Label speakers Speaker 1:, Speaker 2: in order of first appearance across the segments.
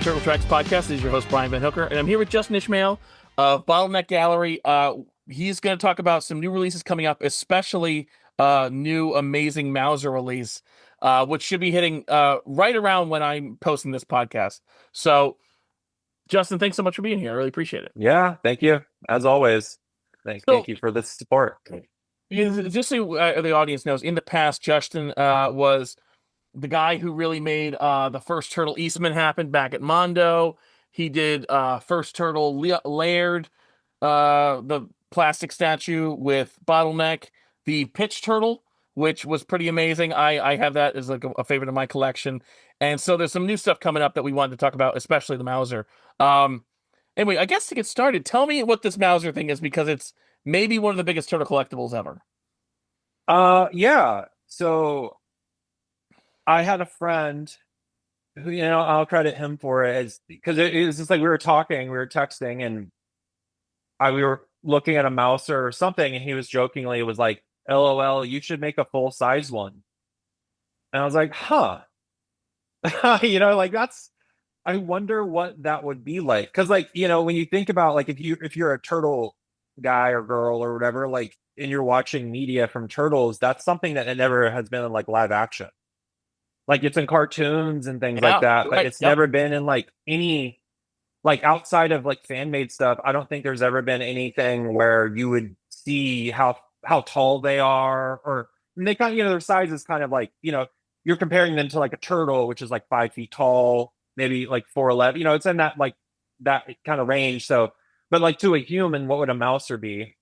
Speaker 1: Turtle Tracks podcast. This is your host, Brian VanHooker, and I'm here with Justin Ishmael of Bottleneck Gallery. He's going to talk about some new releases coming up, especially new amazing Mauser release, which should be hitting right around when I'm posting this podcast. So, Justin, thanks so much for being here. I really appreciate it.
Speaker 2: Yeah, thank you. As always. Thank you for the support.
Speaker 1: Just so the audience knows, in the past, Justin was the guy who really made the first Turtle Eastman happen back at Mondo. He did first Turtle Laird, the plastic statue with Bottleneck, the Pitch Turtle, which was pretty amazing. I have that as like a favorite of my collection. And so there's some new stuff coming up that we wanted to talk about, especially the Mauser. Anyway, I guess to get started, tell me what this Mauser thing is, because it's maybe one of the biggest turtle collectibles ever.
Speaker 2: Yeah. So I had a friend who, I'll credit him for it, as because it was just like we were texting, and we were looking at a Mauser or something, and he was jokingly was like, "LOL, you should make a full size one." And I was like, "Huh." Like I wonder what that would be like. Because when you think about like if you're a turtle guy or girl or whatever, like, and you're watching media from turtles, that's something that it never has been in like live action. Like it's in cartoons and things like that, but
Speaker 1: right.
Speaker 2: it's never been in like any, like, outside of like fan made stuff. I don't think there's ever been anything where you would see how tall they are, or they kind of, their size is kind of like, you're comparing them to like a turtle, which is like 5 feet tall, maybe like 4'11. It's in that kind of range. So, but like to a human, what would a mouser be?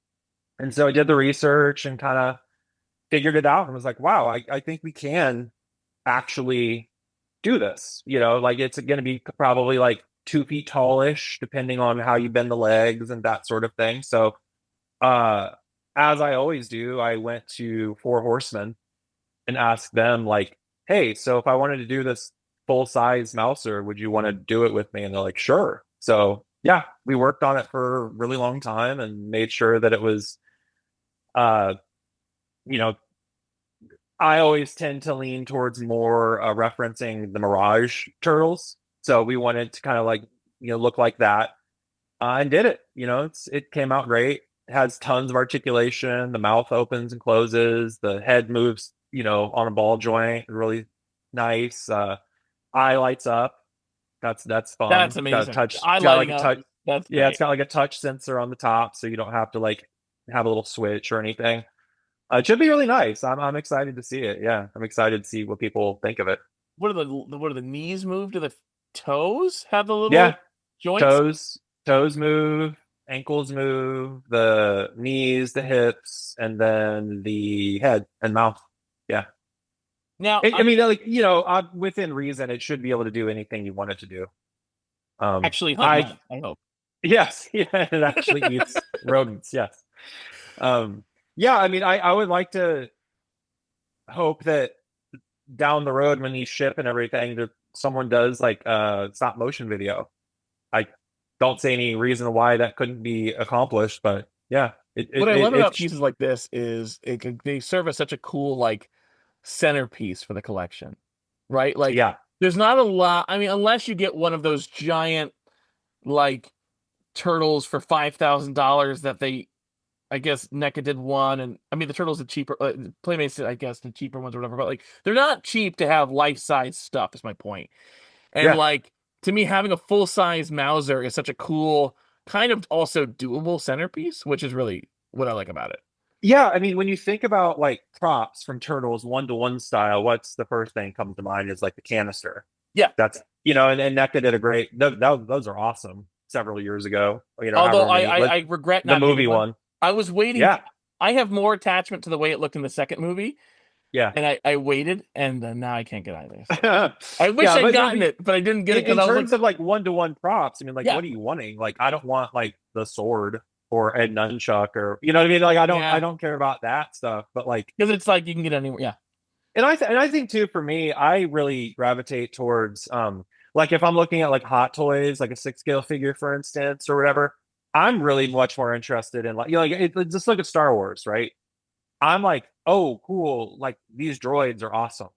Speaker 2: And so I did the research and kind of figured it out and was like, wow, I think we can actually do this. Like it's going to be probably like 2 feet tallish, depending on how you bend the legs and that sort of thing. So, as I always do, I went to Four Horsemen and asked them, like, hey, so if I wanted to do this full size mouser, would you want to do it with me? And they're like, sure. So yeah, we worked on it for a really long time and made sure that it was, uh, you know, I always tend to lean towards more referencing the Mirage turtles. So we wanted to kind of like, look like that, and did it. It came out great. It has tons of articulation. The mouth opens and closes. The head moves, on a ball joint. Really nice. Eye lights up. That's fun.
Speaker 1: That's
Speaker 2: It's got a
Speaker 1: amazing.
Speaker 2: touch.
Speaker 1: I
Speaker 2: It's got
Speaker 1: lighting
Speaker 2: like a
Speaker 1: up.
Speaker 2: touch.
Speaker 1: That's
Speaker 2: Yeah,
Speaker 1: great.
Speaker 2: it's got like a touch sensor on the top, so you don't have to like have a little switch or anything. It should be really nice. I'm excited to see it. Yeah, I'm excited to see what people think of it.
Speaker 1: What are the knees move? Do the toes have the little
Speaker 2: Yeah,
Speaker 1: joints?
Speaker 2: toes move, ankles move, the knees, the hips, and then the head and mouth. Yeah.
Speaker 1: Now,
Speaker 2: I mean, like, within reason, it should be able to do anything you want it to do.
Speaker 1: actually hunt
Speaker 2: I
Speaker 1: meth, I hope.
Speaker 2: Yes, yeah, it actually eats rodents. Yes. Yeah. I mean, I would like to hope that down the road when these ship and everything, that someone does like stop motion video. I don't see any reason why that couldn't be accomplished, but yeah,
Speaker 1: What I love about
Speaker 2: it's
Speaker 1: pieces like this is they serve as such a cool like centerpiece for the collection, right? Like
Speaker 2: yeah,
Speaker 1: there's not a lot. I mean, unless you get one of those giant like turtles for $5,000 that they, I guess NECA did one, and I mean the turtles are cheaper. Playmates, I guess, the cheaper ones or whatever. But like they're not cheap to have life size stuff. Is my point. And
Speaker 2: yeah.
Speaker 1: like to me, having a full size Mauser is such a cool kind of also doable centerpiece, which is really what I like about it.
Speaker 2: Yeah, I mean, when you think about like props from Turtles 1-to-1 style, what's the first thing that comes to mind is like the canister.
Speaker 1: Yeah.
Speaker 2: That's, and NECA did a great, those are awesome several years ago,
Speaker 1: Although
Speaker 2: however many, like
Speaker 1: I regret
Speaker 2: the
Speaker 1: not getting
Speaker 2: movie
Speaker 1: one.
Speaker 2: one.
Speaker 1: I was waiting.
Speaker 2: Yeah,
Speaker 1: I have more attachment to the way it looked in the second movie,
Speaker 2: yeah.
Speaker 1: and I waited, and now I can't get either. So. I wish
Speaker 2: Yeah,
Speaker 1: I'd
Speaker 2: but I
Speaker 1: gotten
Speaker 2: mean,
Speaker 1: it, but I didn't get it
Speaker 2: in
Speaker 1: because I was
Speaker 2: terms
Speaker 1: like,
Speaker 2: of like 1-to-1 props, I mean, like,
Speaker 1: yeah,
Speaker 2: what are you wanting? Like, I don't want like the sword or a nunchuck, or you know what I mean? Like, I
Speaker 1: yeah,
Speaker 2: don't care about that stuff, but like,
Speaker 1: because it's like you can get anywhere. Yeah,
Speaker 2: and I think too, for me, I really gravitate towards like if I'm looking at like hot toys, like a 6 scale figure, for instance, or whatever, I'm really much more interested in like, like just look at Star Wars, right? I'm like, oh, cool, like these droids are awesome.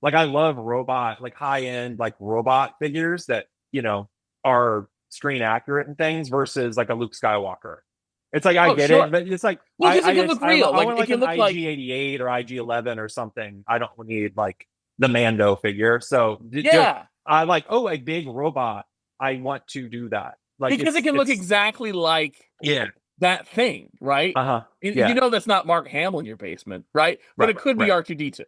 Speaker 2: Like I love robot, like high end, like robot figures that, are screen accurate and things versus like a Luke Skywalker. It's like I
Speaker 1: Oh,
Speaker 2: get it,
Speaker 1: sure.
Speaker 2: but it's like
Speaker 1: Well, because it can look real.
Speaker 2: I
Speaker 1: Like
Speaker 2: want
Speaker 1: it
Speaker 2: like
Speaker 1: can
Speaker 2: an
Speaker 1: look like
Speaker 2: IG-88 or IG-11 or something. I don't need like the Mando figure. So
Speaker 1: yeah,
Speaker 2: I like, oh, a big robot. I want to do that. Like
Speaker 1: because it can look
Speaker 2: it's
Speaker 1: exactly like
Speaker 2: yeah.
Speaker 1: that thing, right?
Speaker 2: Uh-huh.
Speaker 1: And you
Speaker 2: Yeah.
Speaker 1: know that's not Mark Hamill in your basement, right? But
Speaker 2: Right,
Speaker 1: it could be
Speaker 2: right.
Speaker 1: R2D2.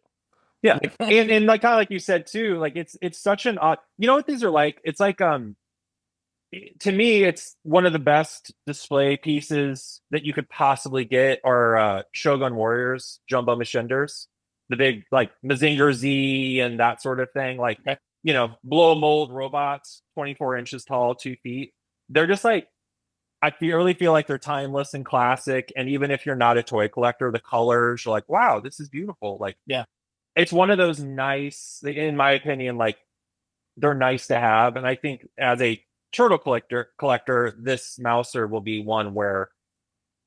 Speaker 2: Yeah.
Speaker 1: Like,
Speaker 2: And like kind of like you said too, like it's such an odd, you know what these are like? It's like to me, it's one of the best display pieces that you could possibly get are Shogun Warriors, Jumbo Machinders, the big like Mazinger Z and that sort of thing. Like,
Speaker 1: okay.
Speaker 2: blow mold robots, 24 inches tall, 2 feet. They're just like, really feel like they're timeless and classic. And even if you're not a toy collector, the colors, you're like, wow, this is beautiful. Like,
Speaker 1: Yeah.
Speaker 2: it's one of those nice, in my opinion, like they're nice to have. And I think as a turtle collector, this Mouser will be one where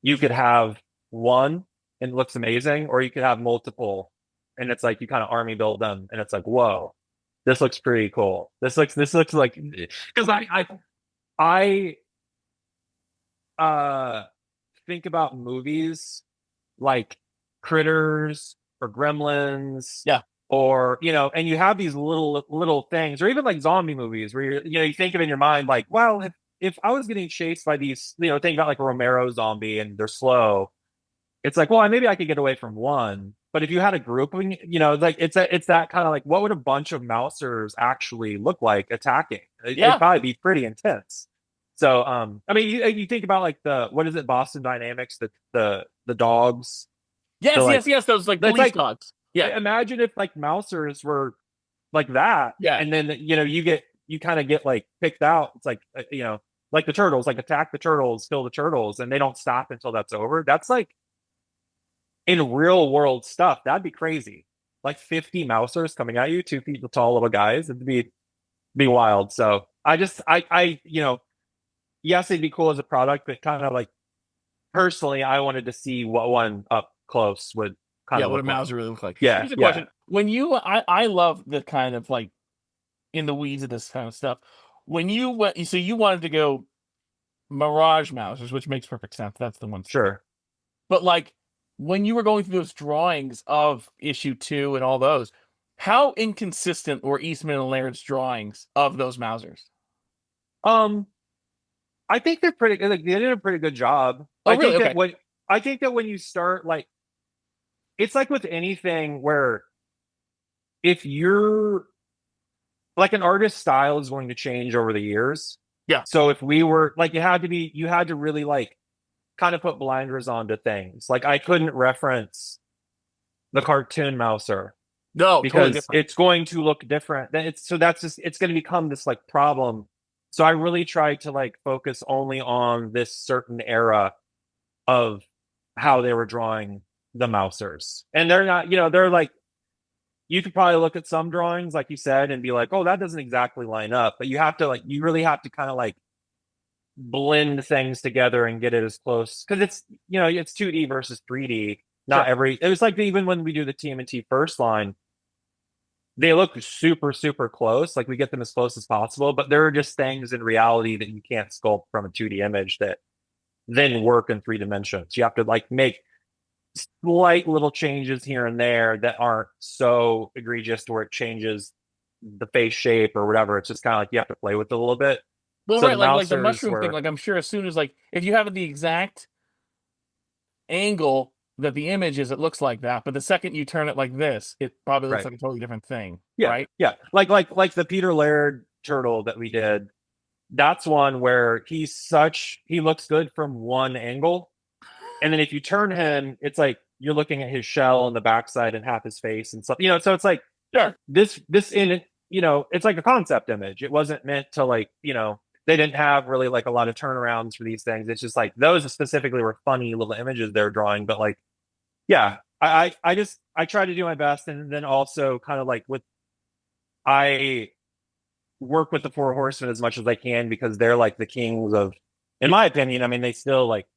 Speaker 2: you could have one and it looks amazing, or you could have multiple and it's like you kind of army build them and it's like, whoa, this looks pretty cool. This looks like because I think about movies like Critters or Gremlins,
Speaker 1: Yeah.
Speaker 2: or and you have these little things, or even like zombie movies where you think of in your mind like, well, if I was getting chased by these, think about like a Romero zombie and they're slow, it's like, well, maybe I could get away from one. But if you had a group of, like it's that kind of like, what would a bunch of mousers actually look like attacking? It'd
Speaker 1: Yeah.
Speaker 2: probably be pretty intense. So, I mean, you think about like what is it, Boston Dynamics, the dogs, the
Speaker 1: Yes,
Speaker 2: like,
Speaker 1: yes, yes. Those like
Speaker 2: that's
Speaker 1: police
Speaker 2: like,
Speaker 1: dogs. Yeah.
Speaker 2: imagine if like mousers were like that,
Speaker 1: Yeah.
Speaker 2: and then you kind of get like picked out. It's like like the turtles, like attack the turtles, kill the turtles, and they don't stop until that's over. That's like in real world stuff. That'd be crazy. Like 50 mousers coming at you, 2 feet tall little guys. It'd be wild. So I yes, it'd be cool as a product, but kind of like personally, I wanted to see what one up close would kind
Speaker 1: Yeah,
Speaker 2: of
Speaker 1: what a
Speaker 2: look like.
Speaker 1: Mauser really look like.
Speaker 2: Yeah,
Speaker 1: Here's a
Speaker 2: yeah,
Speaker 1: question. When you I love the kind of like in the weeds of this kind of stuff. When you went so you wanted to go Mirage Mousers, which makes perfect sense. That's the one.
Speaker 2: sure.
Speaker 1: But like when you were going through those drawings of issue 2 and all those, how inconsistent were Eastman and Laird's drawings of those Mausers?
Speaker 2: Um, I think they're pretty good. Like, they did a pretty good job.
Speaker 1: Oh, really? Okay.
Speaker 2: I think that when you start like, it's like with anything where if you're like an artist's style is going to change over the years.
Speaker 1: Yeah.
Speaker 2: So if we were like, you had to really like kind of put blinders onto things. Like I couldn't reference the cartoon Mouser
Speaker 1: No, totally
Speaker 2: because
Speaker 1: different.
Speaker 2: it's going to look different. Then it's going to become this like problem. So I really tried to like focus only on this certain era of how they were drawing the Mousers. And they're not, they're like, you could probably look at some drawings, like you said, and be like, oh, that doesn't exactly line up. But you really have to kind of like blend things together and get it as close because it's 2D versus 3D.
Speaker 1: Sure.
Speaker 2: It was like even when we do the TMNT first line, they look super, super close. Like we get them as close as possible, but there are just things in reality that you can't sculpt from a 2D image that then work in 3 dimensions. You have to like make slight little changes here and there that aren't so egregious to where it changes the face shape or whatever. It's just kind of like you have to play with it a little bit.
Speaker 1: Well,
Speaker 2: So the
Speaker 1: right, like the
Speaker 2: Mousers
Speaker 1: mushroom thing,
Speaker 2: were
Speaker 1: like I'm sure as soon as like if you have the exact angle that the image is, it looks like that. But the second you turn it like this, it probably looks
Speaker 2: right.
Speaker 1: like a totally different thing.
Speaker 2: Yeah,
Speaker 1: Right?
Speaker 2: yeah. Like the Peter Laird turtle that we did. That's one where he looks good from one angle. And then if you turn him, it's like you're looking at his shell on the backside and half his face and stuff. So it's like
Speaker 1: Sure.
Speaker 2: this in it's like a concept image. It wasn't meant to like, they didn't have really like a lot of turnarounds for these things. It's just like those specifically were funny little images they're drawing. But like, yeah, I try to do my best. And then also kind of like I work with the Four Horsemen as much as I can because they're like the kings of, in my opinion, I mean, they still like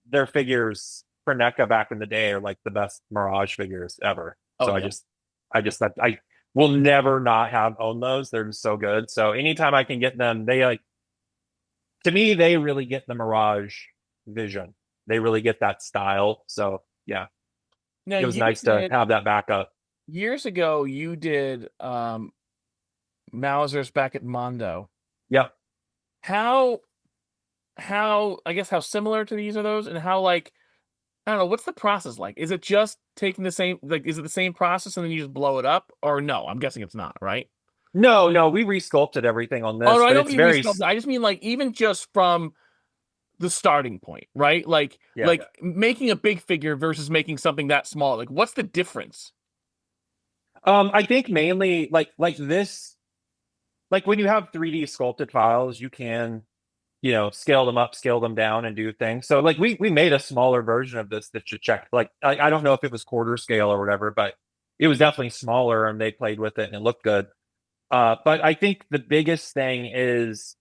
Speaker 2: their figures for NECA back in the day are like the best Mirage figures ever.
Speaker 1: Oh
Speaker 2: So
Speaker 1: yeah.
Speaker 2: I will never not have owned those. They're just so good. So anytime I can get them, they like to me, they really get the Mirage vision. They really get that style. So yeah,
Speaker 1: Now
Speaker 2: it was
Speaker 1: you
Speaker 2: nice to
Speaker 1: did
Speaker 2: have that backup.
Speaker 1: years ago. You did Mausers back at Mondo.
Speaker 2: Yep.
Speaker 1: How I guess how similar to these are those, and how like I don't know what's the process like? Is it just taking the same like is it the same process and then you just blow it up, or no? I'm guessing it's not, right?
Speaker 2: No, no, we resculpted everything on
Speaker 1: Oh
Speaker 2: this,
Speaker 1: no, I
Speaker 2: but
Speaker 1: don't
Speaker 2: it's
Speaker 1: mean
Speaker 2: very
Speaker 1: resculpted. I just mean like even just from the starting point, right?
Speaker 2: yeah.
Speaker 1: Like making a big figure versus making something that small. Like what's the difference?
Speaker 2: I think mainly like this, like when you have 3D sculpted files, you can, scale them up, scale them down, and do things. So like we made a smaller version of this that you check. Like I don't know if it was quarter scale or whatever, but it was definitely smaller, and they played with it and it looked good. But I think the biggest thing is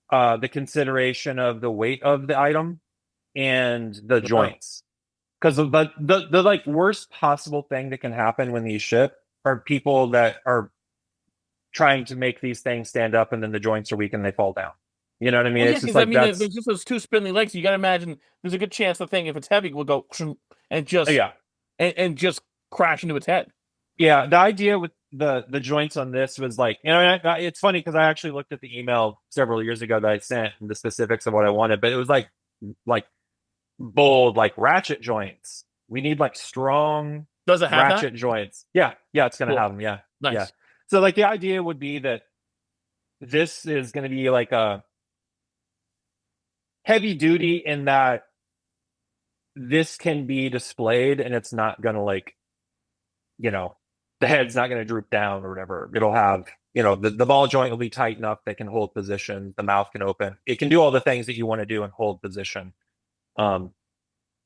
Speaker 2: the consideration of the weight of the item and the
Speaker 1: Sure.
Speaker 2: joints. Because the like worst possible thing that can happen when these ship are people that are trying to make these things stand up, and then the joints are weak and they fall down. You know what I mean?
Speaker 1: Well, yeah,
Speaker 2: It's just
Speaker 1: because I
Speaker 2: like
Speaker 1: mean,
Speaker 2: that's
Speaker 1: there's just those two spindly legs. You got to imagine there's a good chance the thing, if it's heavy, will go and just
Speaker 2: yeah.
Speaker 1: and just crash into its head.
Speaker 2: Yeah, the idea with the joints on this was like, it's funny because I actually looked at the email several years ago that I sent and the specifics of what I wanted, but it was like bold, like ratchet joints. We need like strong
Speaker 1: Does it have that?
Speaker 2: ratchet joints. Yeah, yeah, it's gonna
Speaker 1: Cool.
Speaker 2: have them. Yeah, yeah.
Speaker 1: Nice.
Speaker 2: So like the idea would be that this is gonna be like a heavy duty in that this can be displayed and it's not gonna like, you know, the head's not gonna droop down or whatever. It'll have, the ball joint will be tight enough that can hold position, the mouth can open. It can do all the things that you want to do and hold position. Um,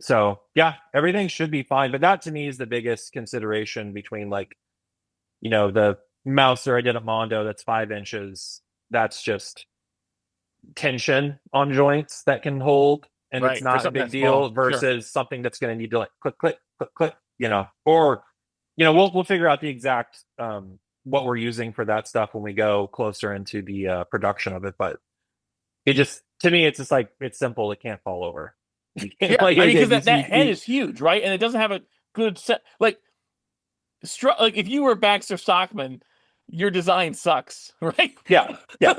Speaker 2: So yeah, everything should be fine. But that to me is the biggest consideration between like, the mouser I did at Mondo that's 5 inches. That's just tension on joints that can hold, and it's
Speaker 1: Right. For
Speaker 2: not a
Speaker 1: something
Speaker 2: big
Speaker 1: that small.
Speaker 2: deal
Speaker 1: Sure.
Speaker 2: versus something that's going to need to like click, click, click, click, or we'll figure out the exact what we're using for that stuff when we go closer into the production of it. But it just, to me, it's just like it's simple. It can't fall over.
Speaker 1: Yeah.
Speaker 2: Like
Speaker 1: I mean, because that head
Speaker 2: you,
Speaker 1: is huge, right? And it doesn't have a good set. Like, like if you were Baxter Stockman, your design sucks, right?
Speaker 2: yeah, yeah,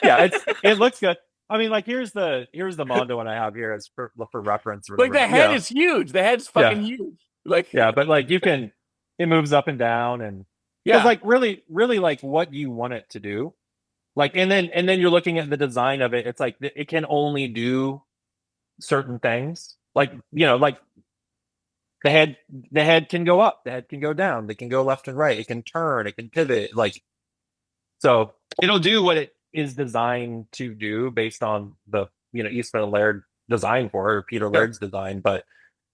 Speaker 2: yeah. It looks good. I mean, like here's the Mondo one I have here as for reference or
Speaker 1: Like
Speaker 2: whatever.
Speaker 1: the
Speaker 2: But
Speaker 1: head is huge. The head's
Speaker 2: yeah,
Speaker 1: fucking huge. Like,
Speaker 2: yeah. But like it moves up and down, and because
Speaker 1: yeah.
Speaker 2: like really, really like what you want it to do. Like, and then you're looking at the design of it. It's like it can only do certain things. Like like the head can go up, the head can go down, they can go left and right, it can turn, it can pivot. Like, so it'll do what it is designed to do based on the Eastman and Laird design for it, or Peter
Speaker 1: Sure.
Speaker 2: Laird's design. But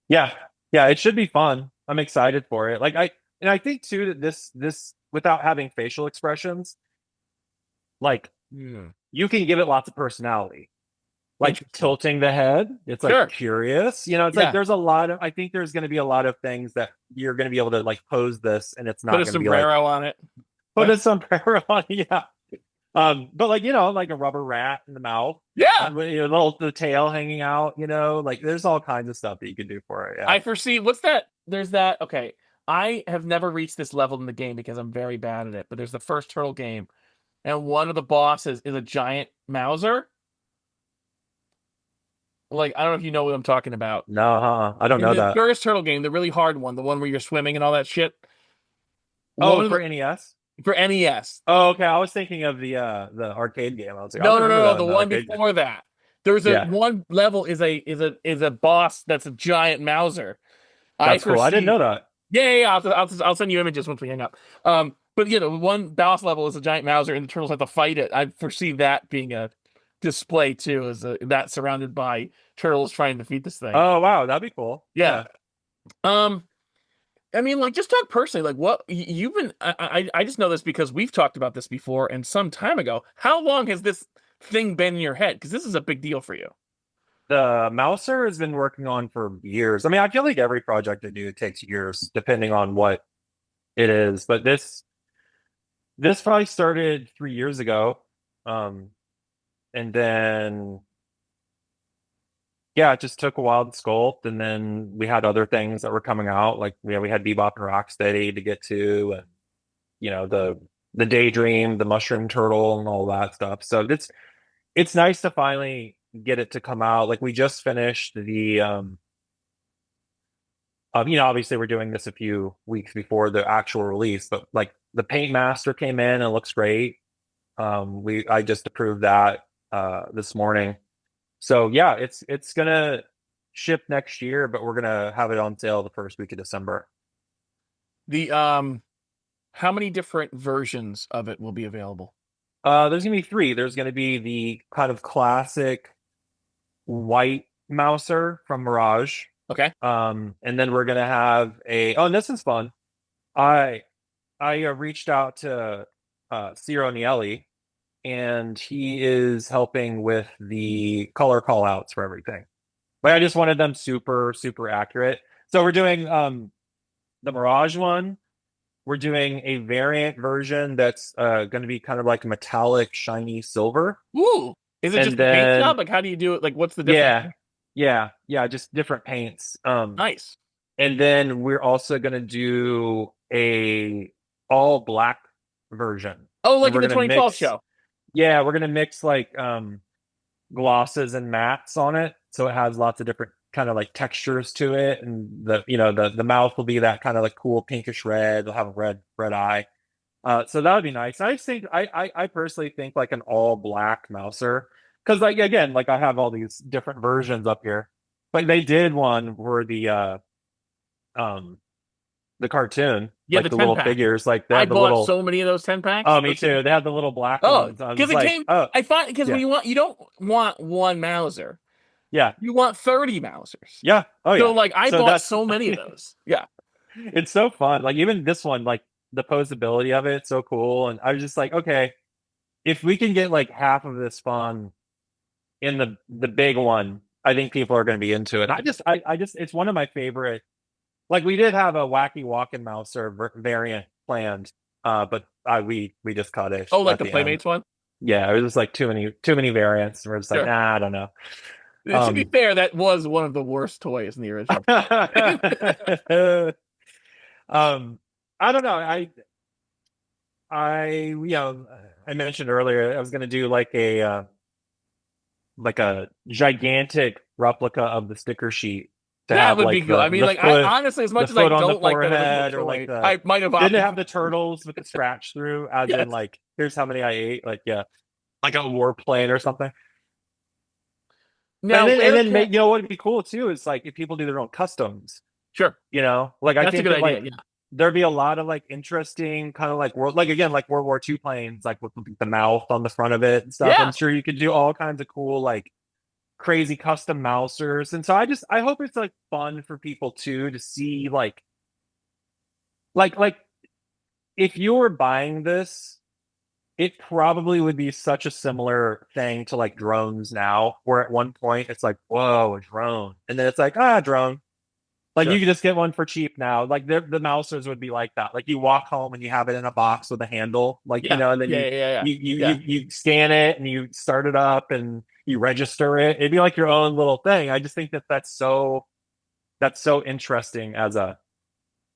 Speaker 2: yeah, yeah, it should be fun. I'm excited for it. Like I think too that this without having facial expressions, like
Speaker 1: Hmm.
Speaker 2: you can give it lots of personality. Like
Speaker 1: Interesting.
Speaker 2: tilting the head, it's like
Speaker 1: Sure.
Speaker 2: curious. It's like
Speaker 1: Yeah.
Speaker 2: there's a lot of, I think there's going to be a lot of things that you're going to be able to like pose this, and it's
Speaker 1: Put
Speaker 2: not
Speaker 1: a
Speaker 2: going to be like
Speaker 1: sombrero on it.
Speaker 2: put a sombrero on. Yeah. But like like a rubber rat in the mouth,
Speaker 1: Yeah.
Speaker 2: little the tail hanging out. Like there's all kinds of stuff that you can do for it. Yeah.
Speaker 1: I foresee what's that? There's that. Okay. I have never reached this level in the game because I'm very bad at it. But there's the first turtle game, and one of the bosses is a giant Mauser. Like, I don't know if you know what I'm talking about.
Speaker 2: No, I don't
Speaker 1: In
Speaker 2: know
Speaker 1: the
Speaker 2: that.
Speaker 1: first turtle game, the really hard one, the one where you're swimming and all that shit. One
Speaker 2: Oh,
Speaker 1: of
Speaker 2: for
Speaker 1: the
Speaker 2: NES.
Speaker 1: for NES.
Speaker 2: Oh, okay. I was thinking of the arcade game. I was like, I
Speaker 1: No, no,
Speaker 2: remember
Speaker 1: no, no.
Speaker 2: that
Speaker 1: The
Speaker 2: in the
Speaker 1: one
Speaker 2: arcade game.
Speaker 1: before that. There's a
Speaker 2: Yeah,
Speaker 1: one level is a boss that's a giant Mauser. I
Speaker 2: that's cool. I didn't
Speaker 1: foresee.
Speaker 2: know that.
Speaker 1: Yeah, yeah, yeah, I'll send you images once we hang up. But the one boss level is a giant Mauser, and the turtles have to fight it. I foresee that being a display too, as that surrounded by turtles trying to defeat this thing.
Speaker 2: Oh, wow, that'd be cool.
Speaker 1: Yeah.
Speaker 2: Yeah.
Speaker 1: Um. I mean, like, just talk personally. Like, what you've been? I just know this because we've talked about this before and some time ago. How long has this thing been in your head? Because this is a big deal for you.
Speaker 2: The Mouser has been working on for years. I mean, I feel like every project I do takes years, depending on what it is. But this probably started 3 years ago. Um, And then yeah, it just took a while to sculpt, and then we had other things that were coming out. Like we had Bebop and Rocksteady to get to, and the Daydream, the Mushroom Turtle, and all that stuff. So it's nice to finally get it to come out. Like we just finished the obviously we're doing this a few weeks before the actual release, but like the Paint Master came in and it looks great. I just approved that this morning. So yeah, it's gonna ship next year, but we're gonna have it on sale the first week of December.
Speaker 1: The how many different versions of it will be available?
Speaker 2: There's gonna be three. There's gonna be the kind of classic white Mouser from Mirage.
Speaker 1: Okay.
Speaker 2: And then we're gonna have and this is fun. I reached out to Ciro Nielli, and he is helping with the color call outs for everything. But I just wanted them super, super accurate. So we're doing the Mirage one. We're doing a variant version that's going to be kind of like metallic, shiny silver.
Speaker 1: Ooh. Is it
Speaker 2: And
Speaker 1: just the paint
Speaker 2: then
Speaker 1: job? Like, how do you do it? Like, what's the difference?
Speaker 2: yeah, just different paints.
Speaker 1: Nice.
Speaker 2: And then we're also going to do a all black version.
Speaker 1: Oh,
Speaker 2: And
Speaker 1: like in
Speaker 2: we're
Speaker 1: the
Speaker 2: going to
Speaker 1: 2012
Speaker 2: mix,
Speaker 1: show.
Speaker 2: yeah, we're going to mix like glosses and mattes on it, so it has lots of different kind of like textures to it, and the mouth will be that kind of like cool pinkish red. It'll have a red eye. So that would be nice. I just think I personally think like an all black Mouser, because like again, like I have all these different versions up here, but they did one where um the cartoon,
Speaker 1: Yeah,
Speaker 2: like
Speaker 1: the
Speaker 2: the
Speaker 1: 10
Speaker 2: little
Speaker 1: pack.
Speaker 2: figures, like they
Speaker 1: I
Speaker 2: have the
Speaker 1: bought
Speaker 2: little.
Speaker 1: so many of those 10 packs.
Speaker 2: Oh, me too. They have the little black
Speaker 1: Oh,
Speaker 2: ones. I was
Speaker 1: because
Speaker 2: just
Speaker 1: it
Speaker 2: like,
Speaker 1: came.
Speaker 2: oh
Speaker 1: I find because
Speaker 2: yeah,
Speaker 1: you don't want one Mauser.
Speaker 2: yeah,
Speaker 1: You want 30 Mausers.
Speaker 2: yeah, oh
Speaker 1: So
Speaker 2: yeah.
Speaker 1: like I
Speaker 2: So
Speaker 1: bought
Speaker 2: that's
Speaker 1: so many of those. Yeah.
Speaker 2: it's so fun. Like even this one, like the posability of it's so cool. And I was just like, okay, if we can get like half of this fun in the big one, I think people are going to be into it. I just it's one of my favorite. Like we did have a wacky walking mouse or variant planned, but we just cut it
Speaker 1: Oh, like
Speaker 2: at
Speaker 1: the
Speaker 2: the end.
Speaker 1: Playmates one?
Speaker 2: Yeah, it was just like too many variants. We're just like,
Speaker 1: Sure.
Speaker 2: nah, I don't know.
Speaker 1: To be fair, that was one of the worst toys in the original.
Speaker 2: Um, I don't know. I mentioned earlier I was going to do like a gigantic replica of the sticker sheet to
Speaker 1: That
Speaker 2: have
Speaker 1: would be
Speaker 2: like
Speaker 1: good. I mean,
Speaker 2: the
Speaker 1: like I
Speaker 2: foot
Speaker 1: honestly, as
Speaker 2: the
Speaker 1: much as I
Speaker 2: foot on the
Speaker 1: don't like that original
Speaker 2: forehead, or like
Speaker 1: toy,
Speaker 2: the
Speaker 1: I might have
Speaker 2: didn't it
Speaker 1: opted.
Speaker 2: have the turtles with the scratch through, as in
Speaker 1: Yes.
Speaker 2: like here's how many I ate, like yeah, like a warplane or something. But
Speaker 1: Now,
Speaker 2: and
Speaker 1: where
Speaker 2: then
Speaker 1: can?
Speaker 2: what would be cool too is like if people do their own customs.
Speaker 1: Sure,
Speaker 2: Like I
Speaker 1: that's a
Speaker 2: think
Speaker 1: good
Speaker 2: that
Speaker 1: idea.
Speaker 2: like
Speaker 1: Yeah.
Speaker 2: there'd be a lot of like interesting kind of like World War II planes, like with the mouth on the front of it and stuff.
Speaker 1: Yeah.
Speaker 2: I'm sure you could do all kinds of cool like crazy custom mousers. And so I hope it's like fun for people too to see like if you were buying this, it probably would be such a similar thing to like drones now, where at one point it's like, whoa, a drone. And then it's like, drone. Like you
Speaker 1: Sure.
Speaker 2: can just get one for cheap now. Like the mousers would be like that. Like you walk home and you have it in a box with a handle, like
Speaker 1: Yeah.
Speaker 2: and then
Speaker 1: Yeah. Yeah. Yeah. Yeah.
Speaker 2: you scan it and you start it up and you register it. It'd be like your own little thing. I just think that that's so interesting as a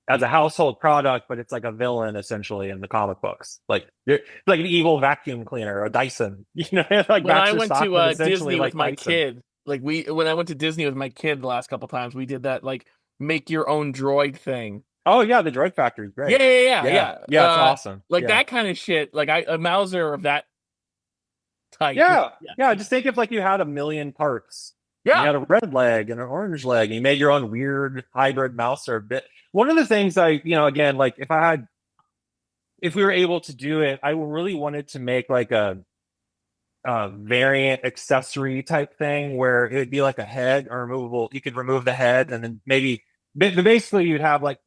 Speaker 2: household product, but it's like a villain essentially in the comic books. Like it's like an evil vacuum cleaner, a Dyson. Like
Speaker 1: When I
Speaker 2: Baxter
Speaker 1: went to
Speaker 2: Stockman essentially
Speaker 1: Disney with
Speaker 2: like
Speaker 1: my
Speaker 2: Dyson.
Speaker 1: kid, like when I went to Disney with my kid the last couple times, we did that like make your own droid thing.
Speaker 2: Oh yeah, the Droid Factory is
Speaker 1: Yeah,
Speaker 2: great.
Speaker 1: yeah, yeah,
Speaker 2: Yeah,
Speaker 1: yeah.
Speaker 2: yeah, it's awesome.
Speaker 1: Like
Speaker 2: Yeah.
Speaker 1: that kind of shit. Like a Mauser of that type.
Speaker 2: Yeah,
Speaker 1: Yeah,
Speaker 2: yeah. Just think if like you had a million parts. And you
Speaker 1: yeah,
Speaker 2: had a red leg and an orange leg, and you made your own weird hybrid mouse or bit. One of the things again, like if we were able to do it, I really wanted to make like a variant accessory type thing where it would be like a head or removable. You could remove the head, and then basically you'd have like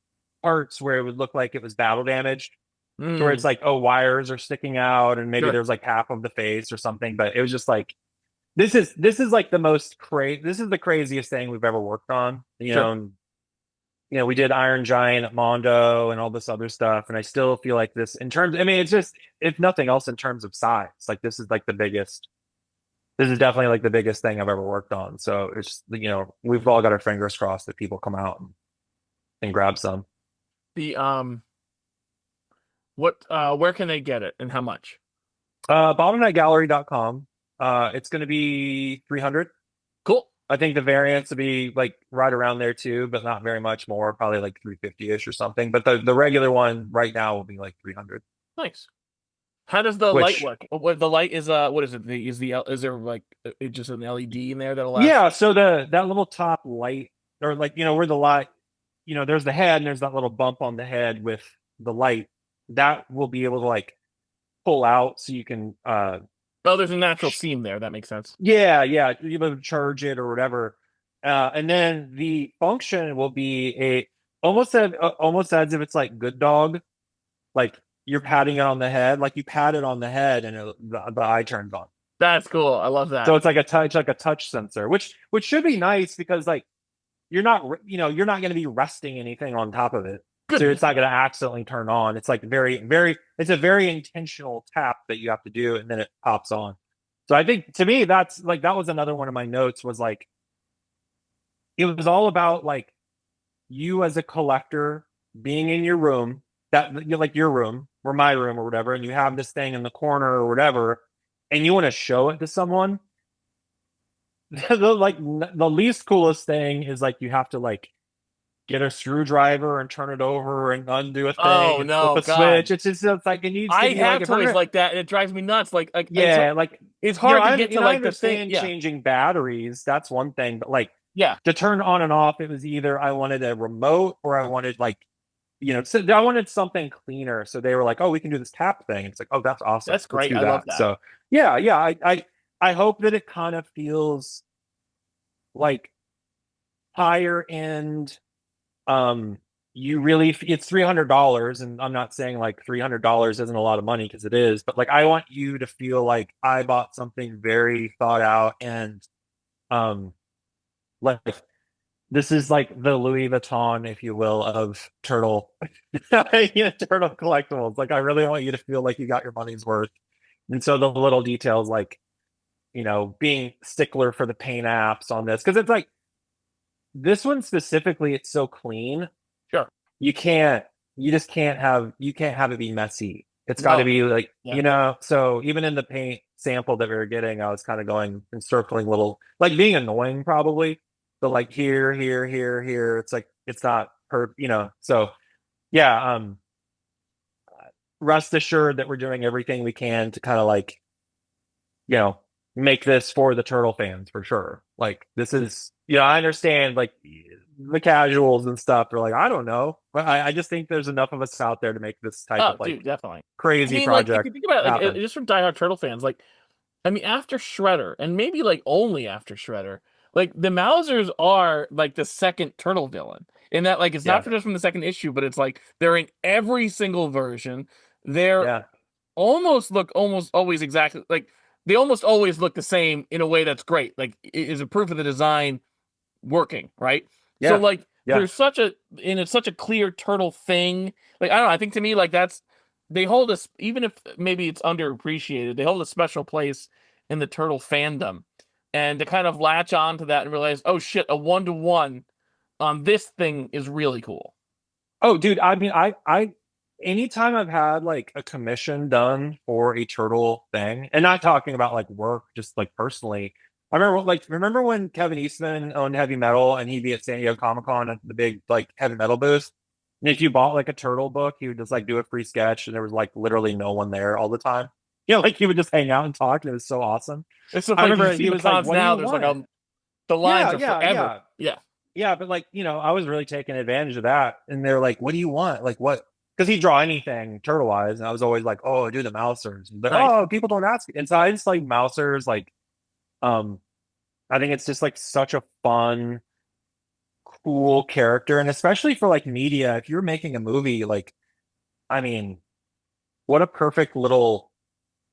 Speaker 2: parts where it would look like it was battle damaged, to where it's
Speaker 1: mm,
Speaker 2: like, oh, wires are sticking out and maybe
Speaker 1: sure.
Speaker 2: there's like half of the face or something. But it was just like this is like the most crazy. This is the craziest thing we've ever worked on.
Speaker 1: Sure.
Speaker 2: We did Iron Giant at Mondo and all this other stuff, and I still feel like this in terms. I mean, it's just if nothing else in terms of size, like this is like the biggest this is definitely like the biggest thing I've ever worked on. So it's, we've all got our fingers crossed that people come out and grab some.
Speaker 1: The what where can they get it and how much?
Speaker 2: Bottleneckgallery.com. It's going to be 300.
Speaker 1: Cool.
Speaker 2: I think the variants will be like right around there too, but not very much more, probably like 350-ish or something. But the regular one right now will be like 300,
Speaker 1: Nice. How does the light
Speaker 2: which,
Speaker 1: work? What the light is what is it? Is there like just an LED in there that'll last?
Speaker 2: yeah, so that little top light, or like, where the light, there's the head and there's that little bump on the head with the light that will be able to like pull out so you can
Speaker 1: Oh, there's a natural seam there. That makes sense.
Speaker 2: yeah, you able to charge it or whatever. And then the function will be almost as if it's like Good Dog, like you're patting it on the head, like you pat it on the head and the eye turns on.
Speaker 1: That's cool. I love
Speaker 2: So
Speaker 1: that.
Speaker 2: it's like a touch sensor, which should be nice because like you're not going to be resting anything on top of it. So
Speaker 1: Good.
Speaker 2: it's not going to accidentally turn on. It's like it's a very intentional tap that you have to do, and then it pops on. So I think to me, that was another one of my notes was like, it was all about like you as a collector being in your room, that you're like your room or my room or whatever, and you have this thing in the corner or whatever, and you want to show it to someone. The least coolest thing is like you have to like get a screwdriver and turn it over and undo a thing
Speaker 1: Oh
Speaker 2: and flip
Speaker 1: no,
Speaker 2: a
Speaker 1: God.
Speaker 2: switch. It's like it needs to
Speaker 1: I
Speaker 2: be like
Speaker 1: have
Speaker 2: if we're
Speaker 1: toys
Speaker 2: gonna
Speaker 1: like that, and it drives me nuts.
Speaker 2: yeah, like
Speaker 1: it's hard to get to
Speaker 2: I
Speaker 1: like the thing.
Speaker 2: understand
Speaker 1: Yeah,
Speaker 2: changing batteries, that's one thing, but like
Speaker 1: yeah,
Speaker 2: to turn on and off, it was either I wanted a remote or I wanted like so I wanted something cleaner. So they were like, "Oh, we can do this tap thing." It's like, "Oh, that's awesome.
Speaker 1: that's
Speaker 2: Let's
Speaker 1: great.
Speaker 2: do
Speaker 1: I love
Speaker 2: that."
Speaker 1: that.
Speaker 2: So yeah. I hope that it kind of feels like higher end. Um, you really it's $300, and I'm not saying like $300 isn't a lot of money because it is, but like I want you to feel like I bought something very thought out and um like this is like the Louis Vuitton, if you will, of turtle turtle collectibles. Like I really want you to feel like you got your money's worth. And so the little details like, being stickler for the paint apps on this, because it's like this one specifically, it's so clean.
Speaker 1: Sure.
Speaker 2: You can't, you can't have it be messy. It's got to
Speaker 1: No.
Speaker 2: be like,
Speaker 1: Yeah.
Speaker 2: so even in the paint sample that we were getting, I was kind of going and circling little, like being annoying probably, but like here. It's like, it's not so yeah, rest assured that we're doing everything we can to kind of like, you know, make this for the turtle fans for sure. Like this is, I understand like the casuals and stuff are like, I don't know, but I just think there's enough of us out there to make this type
Speaker 1: Oh,
Speaker 2: of like
Speaker 1: dude, definitely. I
Speaker 2: crazy
Speaker 1: mean, like if
Speaker 2: project
Speaker 1: you think about it, like
Speaker 2: happen.
Speaker 1: just from diehard turtle fans, like I mean, after Shredder, and maybe like only after Shredder, like the Mausers are like the second turtle villain. In that, like, it's not
Speaker 2: Yeah,
Speaker 1: just from the second issue, but it's like they're in every single version. They're
Speaker 2: yeah,
Speaker 1: look almost always exactly like they almost always look the same in a way that's great. Like, it is a proof of the design working, right? So
Speaker 2: yeah,
Speaker 1: like
Speaker 2: yeah.
Speaker 1: there's it's such a clear turtle thing. Like I don't know, I think to me like that's they hold us even if maybe it's underappreciated, they hold a special place in the turtle fandom. And to kind of latch on to that and realize, oh shit, a 1-to-1 on this thing is really cool.
Speaker 2: Oh, dude, I mean, anytime I've had like a commission done for a turtle thing, and not talking about like work, just like personally, remember when Kevin Eastman owned Heavy Metal and he'd be at San Diego Comic Con at the big like heavy metal booth. And if you bought like a turtle book, he would just like do a free sketch and there was like literally no one there all the time. Like he would just hang out and talk, and it was so awesome.
Speaker 1: It's so
Speaker 2: I
Speaker 1: funny because you
Speaker 2: remember
Speaker 1: see
Speaker 2: he
Speaker 1: the
Speaker 2: was like,
Speaker 1: cons
Speaker 2: "What do
Speaker 1: now,
Speaker 2: you
Speaker 1: there's like
Speaker 2: want?"
Speaker 1: the lines
Speaker 2: Yeah,
Speaker 1: are
Speaker 2: yeah,
Speaker 1: forever.
Speaker 2: yeah.
Speaker 1: Yeah.
Speaker 2: Yeah, but like, I was really taking advantage of that. And they're like, what do you want? Like what? Because he'd draw anything turtle wise. And I was always like, oh, do the mousers. And
Speaker 1: Nice.
Speaker 2: oh, people don't ask. And so I just like mousers, like, um, I think it's just like such a fun, cool character. And especially for like media, if you're making a movie, like, I mean, what a perfect little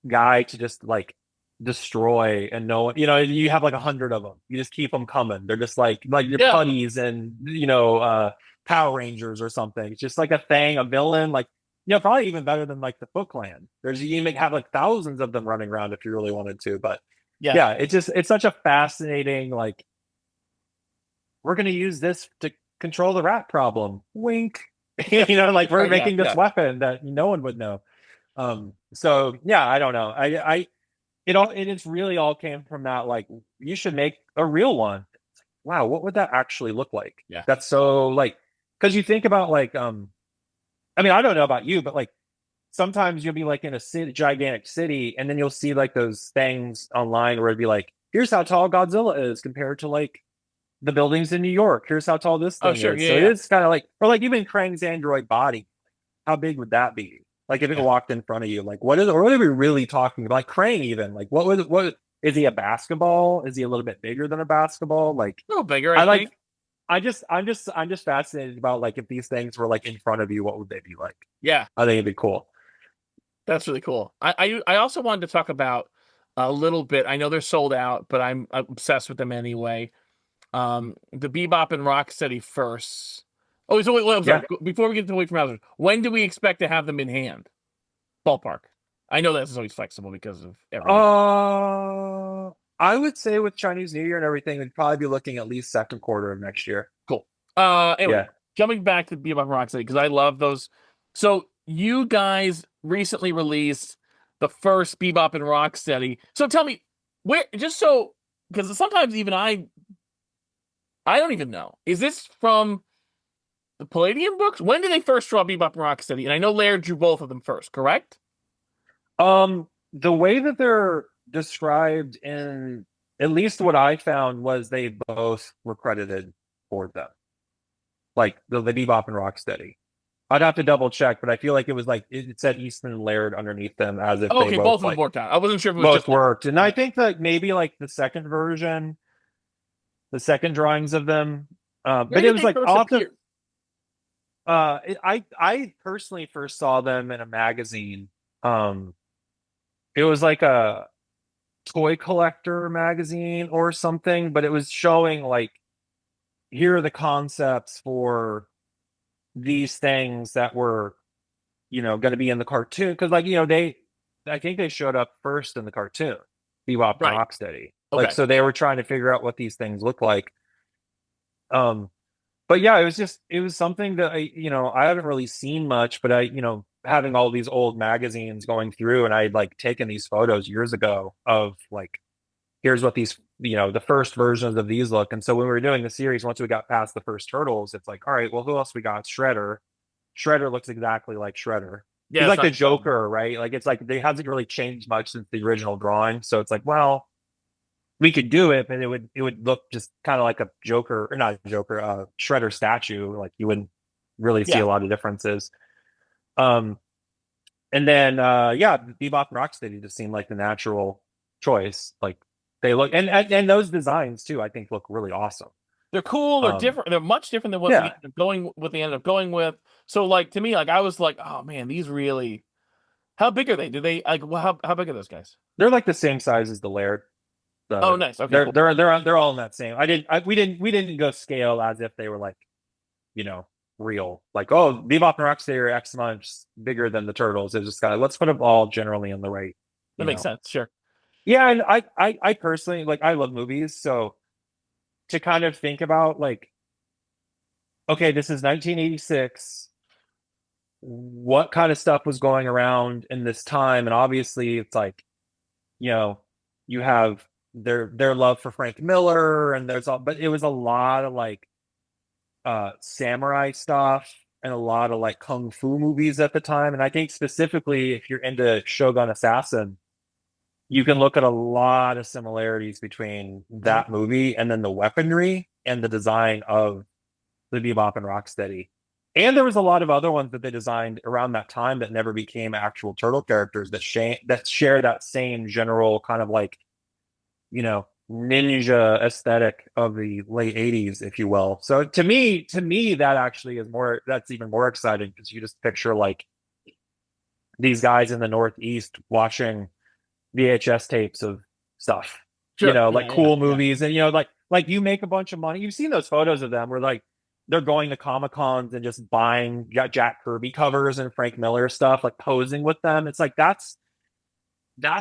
Speaker 2: guy to just like destroy. And no one, you have like 100 of them, you just keep them coming. They're just like your
Speaker 1: Yeah.
Speaker 2: putties and Power Rangers or something. It's just like a thing, a villain, like probably even better than like the Foot Clan. There's, you can have like thousands of them running around if you really wanted to. But
Speaker 1: Yeah.
Speaker 2: Yeah, it's such a fascinating, like, we're going to use this to control the rat problem. Wink. Like, we're
Speaker 1: Yeah.
Speaker 2: making this
Speaker 1: Yeah.
Speaker 2: weapon that no one would know. So yeah, I don't know. It's really all came from that, like, you should make a real one. Wow, what would that actually look like?
Speaker 1: Yeah.
Speaker 2: That's so, like, because you think about, like, I mean, I don't know about you, but like sometimes you'll be like in a city, gigantic city, and then you'll see like those things online where it'd be like, here's how tall Godzilla is compared to like the buildings in New York. Here's how tall this
Speaker 1: Oh,
Speaker 2: thing
Speaker 1: sure.
Speaker 2: is.
Speaker 1: Yeah.
Speaker 2: So it
Speaker 1: Yeah.
Speaker 2: is kind of like, or like even Krang's android body. How big would that be? Like if it
Speaker 1: Yeah.
Speaker 2: walked in front of you, like what are we really talking about? Like Krang, even like what is he, a basketball? Is he a little bit bigger than a basketball? Like,
Speaker 1: A little bigger, I
Speaker 2: I like
Speaker 1: think.
Speaker 2: I'm just fascinated about, like, if these things were like in front of you, what would they be like?
Speaker 1: Yeah.
Speaker 2: I think it'd be cool.
Speaker 1: That's really cool. I also wanted to talk about a little bit. I know they're sold out, but I'm obsessed with them anyway. The Bebop and Rocksteady first. Oh, so wait, I'm sorry.
Speaker 2: Yeah.
Speaker 1: Before we get to Wait from Housers, when do we expect to have them in hand? Ballpark. I know that's always flexible because of everything.
Speaker 2: I would say with Chinese New Year and everything, we'd probably be looking at least second quarter of next year.
Speaker 1: Cool. Anyway,
Speaker 2: Yeah.
Speaker 1: jumping back to Bebop and Rocksteady because I love those. So you guys recently released the first Bebop and Rocksteady. So tell me where, just so because sometimes even I don't even know. Is this from the Palladium books? When did they first draw Bebop and Rocksteady? And I know Laird drew both of them first, correct?
Speaker 2: The way that they're described in, at least what I found, was they both were credited for them. Like the Bebop and Rocksteady. I'd have to double check, but I feel like it was like it said Eastman and Laird underneath them, as if
Speaker 1: Oh,
Speaker 2: they
Speaker 1: okay, both
Speaker 2: both
Speaker 1: of them
Speaker 2: like
Speaker 1: worked out. I wasn't sure if it was
Speaker 2: both
Speaker 1: just
Speaker 2: worked. And I think that maybe like the second version, the second drawings of them,
Speaker 1: where
Speaker 2: but it
Speaker 1: did
Speaker 2: was
Speaker 1: they
Speaker 2: like
Speaker 1: first
Speaker 2: off the
Speaker 1: appear?
Speaker 2: I personally first saw them in a magazine. Um, it was like a toy collector magazine or something, but it was showing like, here are the concepts for these things that were, going to be in the cartoon. Because, like, I think they showed up first in the cartoon, Bebop and
Speaker 1: Right.
Speaker 2: Rocksteady. Like,
Speaker 1: Okay.
Speaker 2: so they were trying to figure out what these things look like. Um, but yeah, it was something that I haven't really seen much, but having all these old magazines going through, and I'd like taken these photos years ago of like, here's what these, the first versions of these look. And so when we were doing the series, once we got past the first Turtles, it's like, all right, well, who else we got? Shredder. Shredder looks exactly like Shredder.
Speaker 1: Yeah,
Speaker 2: He's
Speaker 1: it's
Speaker 2: like the
Speaker 1: not fun.
Speaker 2: Joker, right? Like, it's like they hasn't really changed much since the original drawing. So it's like, well, we could do it, but it would look just kind of like a Joker, or not a Joker, Shredder statue. Like, you wouldn't really see
Speaker 1: Yeah.
Speaker 2: a lot of differences. Um, and then yeah, Bebop and Rocksteady just seemed like the natural choice. Like, they look, and those designs too, I think look really awesome.
Speaker 1: They're cool. They're
Speaker 2: Um,
Speaker 1: different. They're much different than what we
Speaker 2: yeah,
Speaker 1: ended up going what they ended up going with. So, like to me, like I was like, oh man, these really. How big are they? Do they like? Well, how big are those guys?
Speaker 2: they're like the same size as the Laird.
Speaker 1: Oh,
Speaker 2: The
Speaker 1: nice. Okay,
Speaker 2: they're
Speaker 1: cool.
Speaker 2: they're they're all in that same. We didn't go scale as if they were like, you know real. Like, oh, Bebop and Rocksteady are X much bigger than the Turtles. It's just kind of, let's put them all generally in the right.
Speaker 1: That
Speaker 2: You
Speaker 1: makes
Speaker 2: know.
Speaker 1: sense. Sure.
Speaker 2: Yeah, and I personally, like, I love movies, so to kind of think about, like, okay, this is 1986. What kind of stuff was going around in this time? And obviously, it's like, you know, you have their love for Frank Miller, and there's all, but it was a lot of like samurai stuff and a lot of like kung fu movies at the time. And I think specifically if you're into Shogun Assassin, you can look at a lot of similarities between
Speaker 1: Mhm.
Speaker 2: that movie and then the weaponry and the design of the Bebop and Rocksteady. And there was a lot of other ones that they designed around that time that never became actual turtle characters that share that same general kind of like, ninja aesthetic of the late 80s, if you will. So to me, that actually is more, that's even more exciting, because you just picture like these guys in the Northeast watching VHS tapes of stuff,
Speaker 1: Sure.
Speaker 2: like
Speaker 1: Yeah. Yeah.
Speaker 2: cool
Speaker 1: Yeah.
Speaker 2: movies, and like you make a bunch of money. You've seen those photos of them where like they're going to Comic Cons and just buying Jack Kirby covers and Frank Miller stuff, like posing with them. It's like that's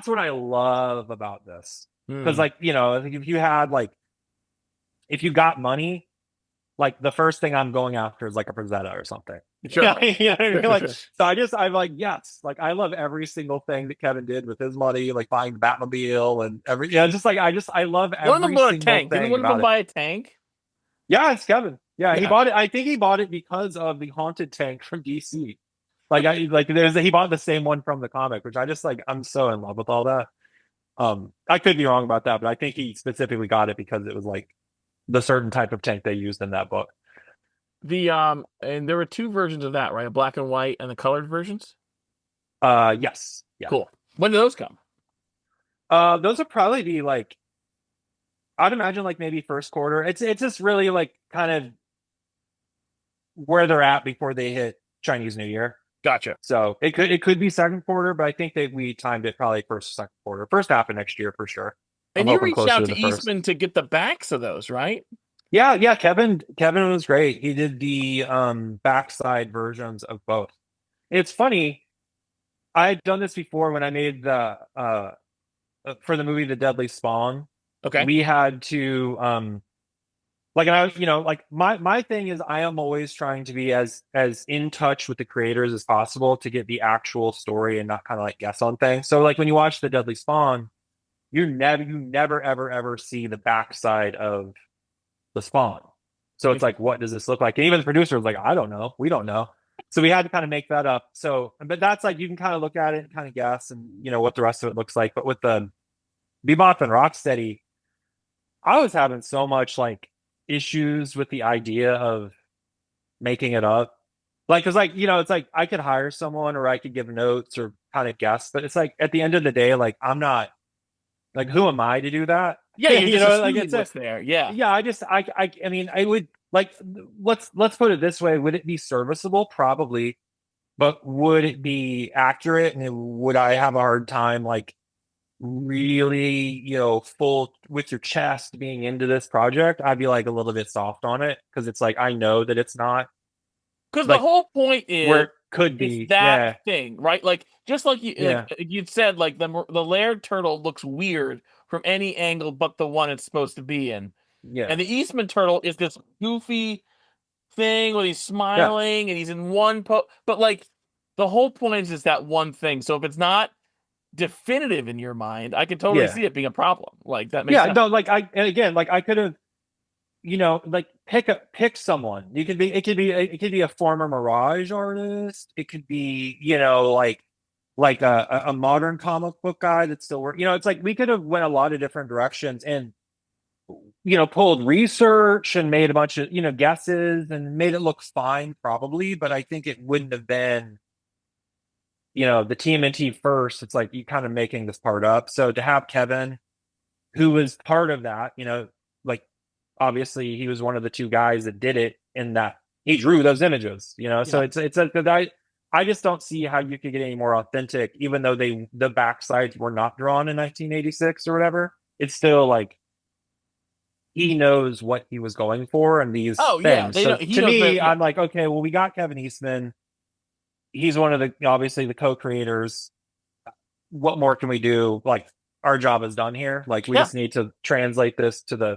Speaker 2: what I love about this. Because
Speaker 1: Hmm.
Speaker 2: like, if you had like, if you got money, like the first thing I'm going after is like a Rosetta or something.
Speaker 1: Sure.
Speaker 2: You know what I
Speaker 1: Sure,
Speaker 2: mean?
Speaker 1: sure,
Speaker 2: Like,
Speaker 1: sure.
Speaker 2: so I'm like, yes, like I love every single thing that Kevin did with his money, like buying the Batmobile and just like I love
Speaker 1: One of them
Speaker 2: every
Speaker 1: bought a
Speaker 2: single
Speaker 1: tank. Didn't
Speaker 2: thing
Speaker 1: one of them
Speaker 2: about it.
Speaker 1: buy a tank?
Speaker 2: Yeah, it's Kevin. Yeah, he
Speaker 1: Yeah.
Speaker 2: bought it. I think he bought it because of the haunted tank from DC. He bought the same one from the comic, which I just like. I'm so in love with all that. I could be wrong about that, but I think he specifically got it because it was like the certain type of tank they used in that book.
Speaker 1: And there were two versions of that, right? A black and white and the colored versions.
Speaker 2: Yes, yeah.
Speaker 1: Cool. When do those come?
Speaker 2: Those would probably be like I'd imagine like maybe first quarter. It's just really like kind of where they're at before they hit Chinese New Year.
Speaker 1: Gotcha.
Speaker 2: So it could be second quarter, but I think that we timed it probably first second quarter, first half of next year for sure. I'm
Speaker 1: And you
Speaker 2: hoping
Speaker 1: reached
Speaker 2: closer
Speaker 1: out
Speaker 2: to
Speaker 1: to
Speaker 2: the first.
Speaker 1: Eastman to get the backs of those, right?
Speaker 2: Yeah. Kevin was great. He did the backside versions of both. It's funny. I had done this before when I made the for the movie The Deadly Spawn.
Speaker 1: Okay.
Speaker 2: We had to like and I was like my thing is I am always trying to be as in touch with the creators as possible to get the actual story and not kind of like guess on things. So like when you watch The Deadly Spawn, you never ever see the backside of the Spawn. So it's like, what does this look like? And even the producer was like, I don't know, we don't know. So we had to kind of make that up. So but that's like you can kind of look at it and kind of guess and what the rest of it looks like. But with the Bebop and Rocksteady, I was having so much like issues with the idea of making it up. Like, cause like, it's like I could hire someone or I could give notes or kind of guess, but it's like at the end of the day, like I'm not like, who am I to do that?
Speaker 1: Yeah, you're just
Speaker 2: Like
Speaker 1: assuming
Speaker 2: it's a,
Speaker 1: what's there. Yeah.
Speaker 2: yeah, I mean, I would like, let's put it this way. Would it be serviceable? Probably, but would it be accurate? And would I have a hard time like really, full with your chest being into this project? I'd be like a little bit soft on it because it's like I know that it's not
Speaker 1: Because the
Speaker 2: like
Speaker 1: whole point
Speaker 2: where
Speaker 1: is
Speaker 2: it could
Speaker 1: it's
Speaker 2: be.
Speaker 1: that
Speaker 2: Yeah,
Speaker 1: thing, right? Like just like
Speaker 2: yeah,
Speaker 1: you'd said, like the layered turtle looks weird from any angle but the one it's supposed to be in.
Speaker 2: yeah,
Speaker 1: And the Eastman turtle is this goofy thing where he's
Speaker 2: yeah,
Speaker 1: smiling and he's in one but like the whole point is that one thing. So if it's not definitive in your mind, I can totally
Speaker 2: yeah,
Speaker 1: see it being a problem. Like that makes
Speaker 2: yeah.
Speaker 1: sense.
Speaker 2: No, like and again, like I could have, like pick someone. It could be a former Mirage artist. It could be, like a modern comic book guy that's still working. It's like we could have went a lot of different directions and pulled research and made a bunch of, guesses and made it look fine probably, but I think it wouldn't have been, the TMNT first. It's like you kind of making this part up. So to have Kevin, who was part of that, like obviously he was one of the two guys that did it in that he drew those images, so
Speaker 1: Yeah.
Speaker 2: it's I just don't see how you could get any more authentic, even though the backsides were not drawn in 1986 or whatever. It's still like he knows what he was going for and these
Speaker 1: Oh yeah,
Speaker 2: things.
Speaker 1: they know
Speaker 2: So
Speaker 1: he
Speaker 2: to
Speaker 1: knows
Speaker 2: me,
Speaker 1: that. Yeah.
Speaker 2: I'm like, okay, well, we got Kevin Eastman. He's one of the obviously the co-creators. What more can we do? Like our job is done here. Like we
Speaker 1: Yeah.
Speaker 2: just need to translate this to the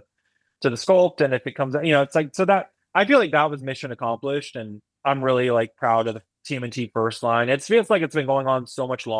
Speaker 2: sculpt, and if it comes out, it's like so that I feel like that was mission accomplished, and I'm really like proud of the TMNT first line. It feels like it's been going on so much longer.